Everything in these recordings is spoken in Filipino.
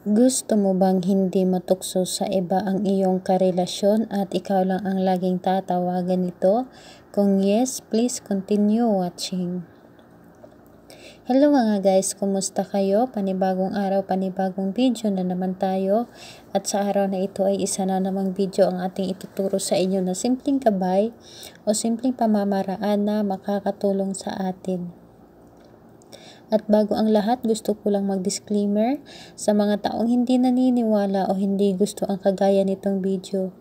Gusto mo bang hindi matukso sa iba ang iyong karelasyon at ikaw lang ang laging tatawagan nito? Kung yes, please continue watching. Hello mga guys, kumusta kayo? Panibagong araw, panibagong video na naman tayo. At sa araw na ito ay isa na namang video ang ating ituturo sa inyo na simpleng gabay o simpleng pamamaraan na makakatulong sa atin. At bago ang lahat, gusto ko lang mag-disclaimer sa mga taong hindi naniniwala o hindi gusto ang kagaya nitong video.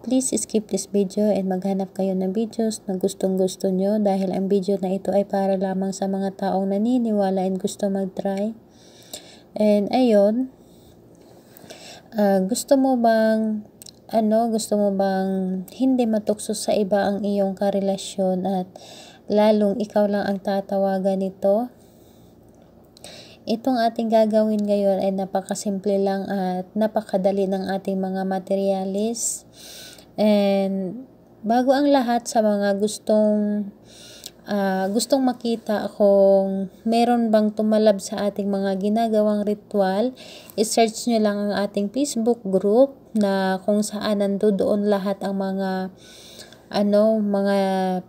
Please skip this video and maghanap kayo ng videos na gustong-gusto nyo dahil ang video na ito ay para lamang sa mga taong naniniwala and gusto mag-try. And ayun, gusto mo bang hindi matukso sa iba ang iyong karelasyon at lalong ikaw lang ang tatawagan nito? Itong ating gagawin ngayon ay napakasimple lang at napakadali ng ating mga materialis. And bago ang lahat, sa mga gustong makita kung meron bang tumalab sa ating mga ginagawang ritual, i-search nyo lang ang ating Facebook group na kung saan nandoon lahat ang mga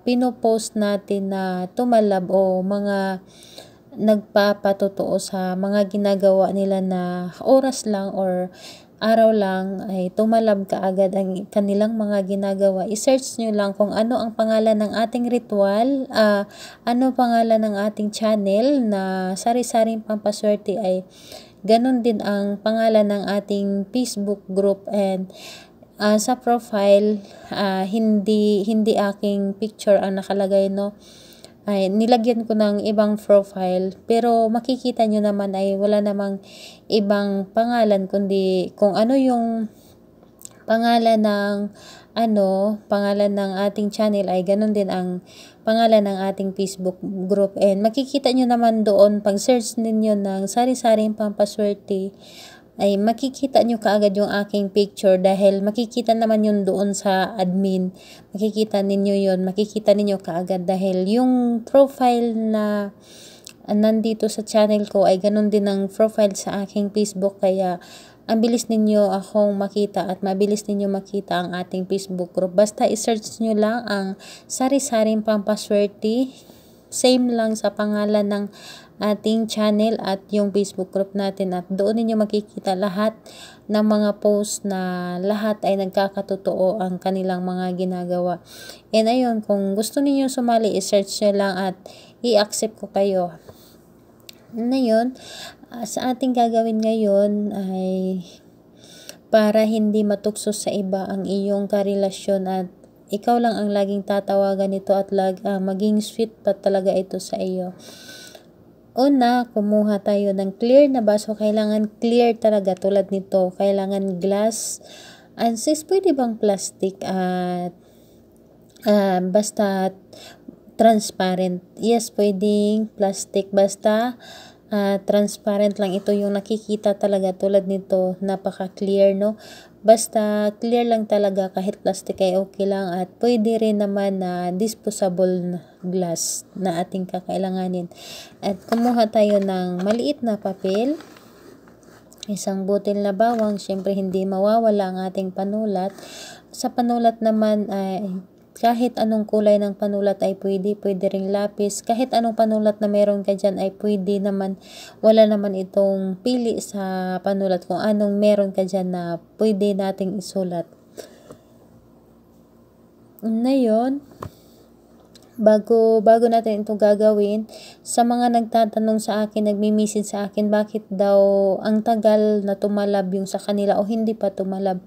pinopost natin na tumalab o mga nagpapatotoo sa mga ginagawa nila na oras lang or araw lang ay tumalab kaagad ang kanilang mga ginagawa. I-search nyo lang kung ano ang pangalan ng ating ritual, ano pangalan ng ating channel na sari-saring pampaswerte, ay ganun din ang pangalan ng ating Facebook group. And sa profile, hindi aking picture ang nakalagay, no, ay nilagyan ko ng ibang profile, pero makikita nyo naman ay wala namang ibang pangalan kundi kung ano yung pangalan ng ating channel ay ganun din ang pangalan ng ating Facebook group. And makikita nyo naman doon, pag search ninyo ng sari-saring pampaswerte, ay makikita nyo kaagad yung aking picture dahil makikita naman yun doon sa admin. Makikita ninyo kaagad dahil yung profile na nandito sa channel ko ay ganun din ang profile sa aking Facebook, kaya ang bilis ninyo akong makita at mabilis ninyo makita ang ating Facebook group. Basta i-search nyo lang ang sari-saring pampaswerte, same lang sa pangalan ng ating channel at yung Facebook group natin, at doon niyo makikita lahat ng mga post na lahat ay nagkakatotoo ang kanilang mga ginagawa. And ayun, kung gusto niyo sumali, i-search nyo lang at i-accept ko kayo. Ngayon, sa ating gagawin ngayon ay para hindi matukso sa iba ang iyong karelasyon at ikaw lang ang laging tatawagan nito at maging sweet pa talaga ito sa iyo. Una, kumuha tayo ng clear na baso. Kailangan clear talaga tulad nito. Kailangan glass. And sis, pwede bang plastic at basta transparent? Yes, pwedeng plastic. Basta transparent lang. Ito yung nakikita talaga tulad nito. Napaka-clear, no? Basta clear lang talaga, kahit plastic ay okay lang. At pwede rin naman na disposable glass na ating kakailanganin. At kumuha tayo ng maliit na papel, isang butil na bawang, syempre hindi mawawala ang ating panulat. Sa panulat naman ay kahit anong kulay ng panulat ay pwede ring lapis. Kahit anong panulat na meron ka dyan ay pwede naman. Wala naman itong pili sa panulat kung anong meron ka dyan na pwede nating isulat. Ngayon, bago natin ito gagawin, sa mga nagtatanong sa akin, nagmi-message sa akin, bakit daw ang tagal na tumalab yung sa kanila o hindi pa tumalab.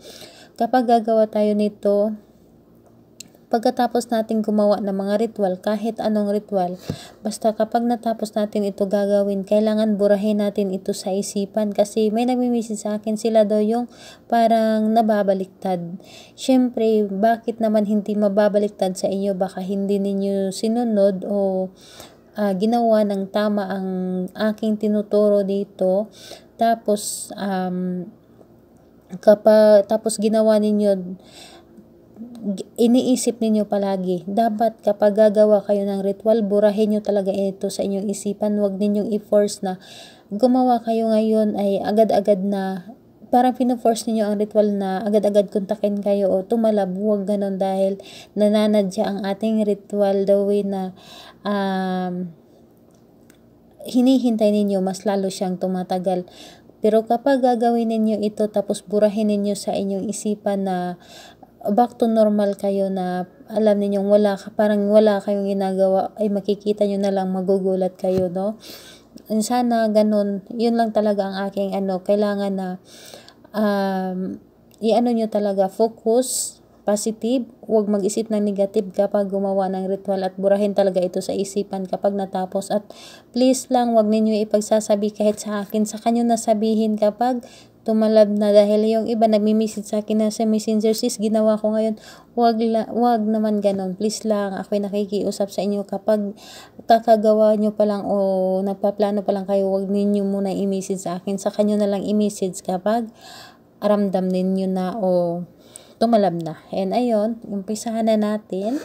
Kapag gagawa tayo nito, pagkatapos natin gumawa ng mga ritual, kahit anong ritual, basta kapag natapos natin ito gagawin, kailangan burahin natin ito sa isipan, kasi may nagmi-message sa akin, sila daw yung parang nababaliktad. Syempre, bakit naman hindi mababaliktad sa inyo? Baka hindi ninyo sinunod o ginawa ng tama ang aking tinuturo dito. Tapos ginawa ninyo, iniisip ninyo palagi, dapat kapag gagawa kayo ng ritual, burahin nyo talaga ito sa inyong isipan. Huwag ninyong i-force na gumawa kayo ngayon ay agad-agad na parang pino-force ninyo ang ritual na agad-agad kontakin kayo o tumalab, huwag ganon, dahil nananadya ang ating ritual the way na hinihintay ninyo, mas lalo siyang tumatagal. Pero kapag gagawin ninyo ito tapos burahin ninyo sa inyong isipan na back to normal kayo, na alam ninyong parang wala kayong ginagawa, ay makikita nyo na lang, magugulat kayo, no? Sana ganun, yun lang talaga ang aking kailangan na i-ano nyo talaga, focus, positive, huwag mag-isip ng negative kapag gumawa ng ritual, at burahin talaga ito sa isipan kapag natapos. At please lang, huwag ninyo ipagsasabi kahit sa akin, sa kanyo na sabihin kapag tumalab na, dahil yung iba nagmi-message sa akin na sa Messenger, sis, ginawa ko ngayon. Wag naman ganon, please lang. Ako'y nakikiusap sa inyo, kapag kakagawa nyo pa lang o nagpaplano pa lang kayo, wag ninyo muna i-message sa akin, sa kanyo na lang i-message kapag aramdam ninyo na o tumalab na. And ayun, umpisahan na natin.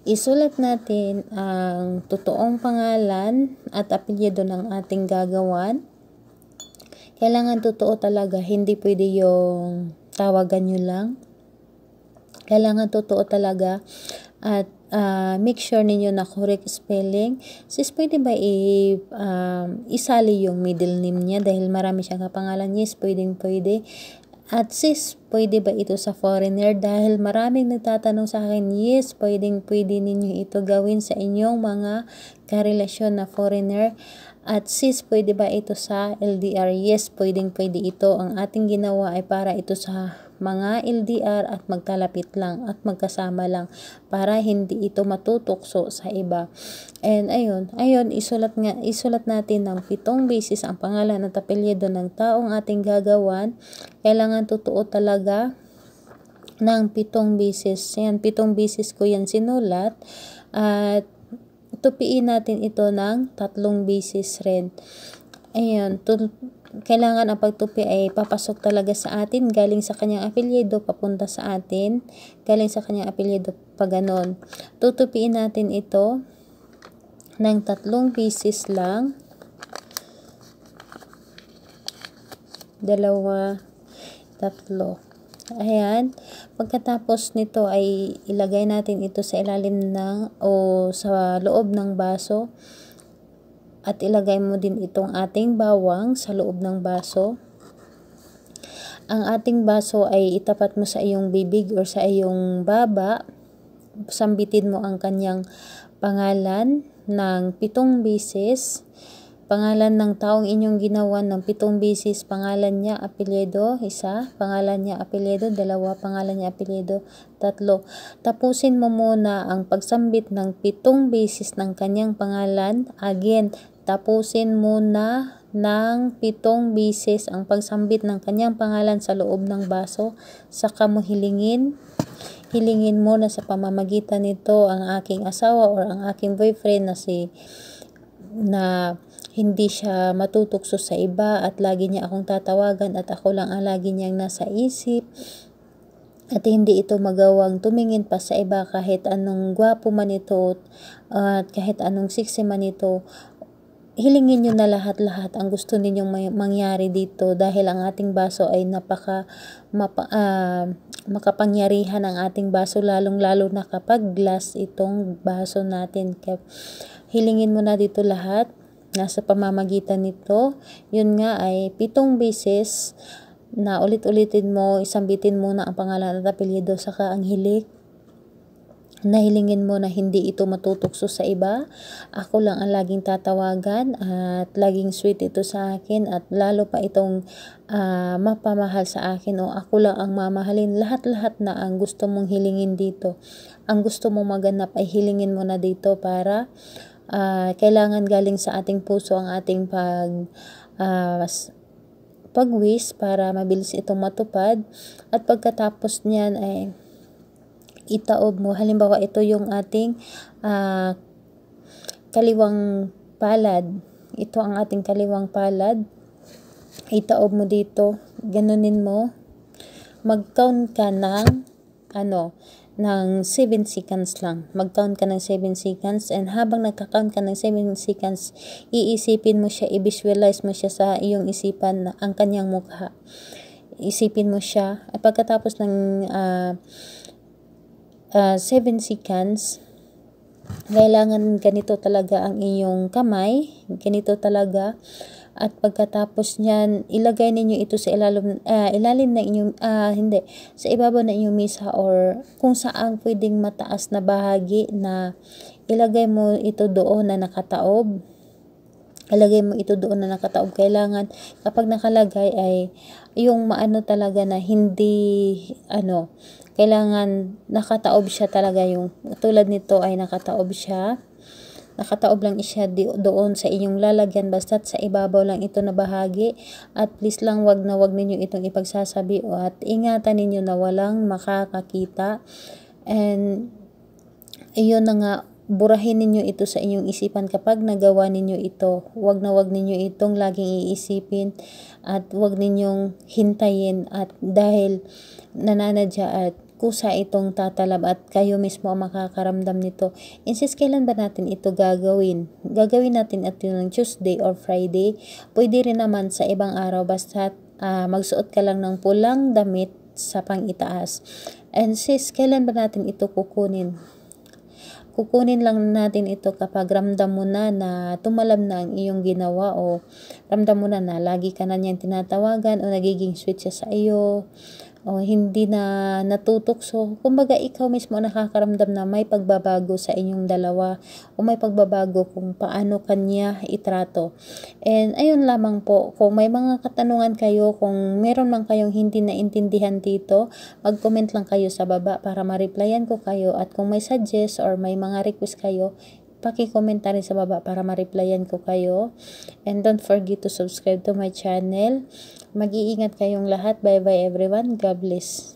Isulat natin ang totoong pangalan at apelyido ng ating gagawan. Kailangan totoo talaga, hindi pwede yung tawagan nyo lang. Kailangan totoo talaga, at make sure ninyo na correct spelling. Sis, pwede ba isali yung middle name niya dahil marami siyang kapangalan? Yes, pwede. At sis, pwede ba ito sa foreigner? Dahil maraming nagtatanong sa akin. Yes, pwede ninyo ito gawin sa inyong mga karelasyon na foreigner. At sis, pwede ba ito sa LDR? Yes, pwede ito. Ang ating ginawa ay para ito sa mga LDR at magkalapit lang at magkasama lang, para hindi ito matutokso sa iba. And ayun, isulat natin ng 7 beses ang pangalan at apelyido ng taong ating gagawan. Kailangan totoo talaga ng 7 beses. Yan, 7 beses ko yan sinulat, at tupiin natin ito ng 3 beses rin. Ayan, kailangan ang pagtupi ay papasok talaga sa atin, galing sa kanyang apelyido papunta sa atin, galing sa kanyang apelyido pa ganon. Tutupiin natin ito ng 3 beses lang. 2, 3. Ayan. Pagkatapos nito ay ilagay natin ito sa ilalim o sa loob ng baso. At ilagay mo din itong ating bawang sa loob ng baso. Ang ating baso ay itapat mo sa iyong bibig or sa iyong baba. Sambitin mo ang kanyang pangalan ng 7 beses. Pangalan ng taong inyong ginawan ng 7 beses. Pangalan niya, apelyido, 1. Pangalan niya, apelyido, 2. Pangalan niya, apelyido, 3. Tapusin mo muna ang pagsambit ng 7 beses ng kanyang pangalan. Again, tapusin muna ng 7 beses ang pagsambit ng kanyang pangalan sa loob ng baso. Saka mo hilingin mo na sa pamamagitan nito ang aking asawa or ang aking boyfriend na hindi siya matutokso sa iba, at lagi niya akong tatawagan at ako lang ang lagi niyang nasa isip, at hindi ito magawang tumingin pa sa iba kahit anong gwapo man ito at kahit anong sexy man ito. Hilingin nyo na lahat-lahat ang gusto ninyong mangyari dito, dahil ang ating baso ay makapangyarihan ang ating baso, lalong-lalo na kapag glass itong baso natin. Hilingin mo na dito lahat. Nasa pamamagitan nito, yun nga ay 7 beses na ulit-ulitin mo, isambitin mo na ang pangalan at apelyido, saka ang hilik. Nahilingin mo na hindi ito matutokso sa iba. Ako lang ang laging tatawagan at laging sweet ito sa akin, at lalo pa itong mapamahal sa akin, o ako lang ang mamahalin. Lahat-lahat na ang gusto mong hilingin dito, ang gusto mong maganap ay hilingin mo na dito, para kailangan galing sa ating puso ang ating pag-wish para mabilis itong matupad. At pagkatapos niyan ay itaob mo. Halimbawa, ito yung ating kaliwang palad. Ito ang ating kaliwang palad. Itaob mo dito. Ganunin mo. Mag-count ka ng ng 7 seconds lang. Mag-count ka ng 7 seconds, and habang nagka-count ka ng 7 seconds, iisipin mo siya, i-visualize mo siya sa iyong isipan na ang kanyang mukha. Isipin mo siya, at pagkatapos ng 7 seconds, kailangan ganito talaga ang iyong kamay, ganito talaga. At pagkatapos niyan, ilagay ninyo ito sa ilalim na inyong, sa ibabaw na inyong mesa, or kung saan pwedeng mataas na bahagi na ilagay mo ito doon na nakataob. Ilagay mo ito doon na nakataob. Kailangan kapag nakalagay ay yung maano talaga na hindi kailangan nakataob siya talaga, yung tulad nito ay nakataob siya. Nakataob lang siya doon sa inyong lalagyan, basta't sa ibabaw lang ito na bahagi. At please lang, wag ninyo itong ipagsasabi, at ingatan ninyo na walang makakakita. And iyon na nga, burahin ninyo ito sa inyong isipan kapag nagawa ninyo ito. Wag ninyo itong laging iisipin, at wag ninyong hintayin, at dahil nananadya at kusa itong tatalab at kayo mismo ang makakaramdam nito. Insis, kailan ba natin ito gagawin? Gagawin natin ito ng Tuesday or Friday. Pwede rin naman sa ibang araw, basta magsuot ka lang ng pulang damit sa pang-itaas. And sis, kailan ba natin ito kukunin? Kukunin lang natin ito kapag ramdam mo na tumalab na ang iyong ginawa, o ramdam mo na lagi ka na niyang tinatawagan, o nagiging sweet siya sa iyo, o hindi na natutokso. Kumbaga ikaw mismo nakakaramdam na may pagbabago sa inyong dalawa, o may pagbabago kung paano kanya itrato. And ayun lamang po, kung may mga katanungan kayo, kung meron man kayong hindi naintindihan dito, mag-comment lang kayo sa baba para ma-replyan ko kayo. At kung may suggest or may mga request kayo, paki-comment rin sa baba para ma-replyan ko kayo. And don't forget to subscribe to my channel. Mag-iingat kayong lahat. Bye bye everyone. God bless.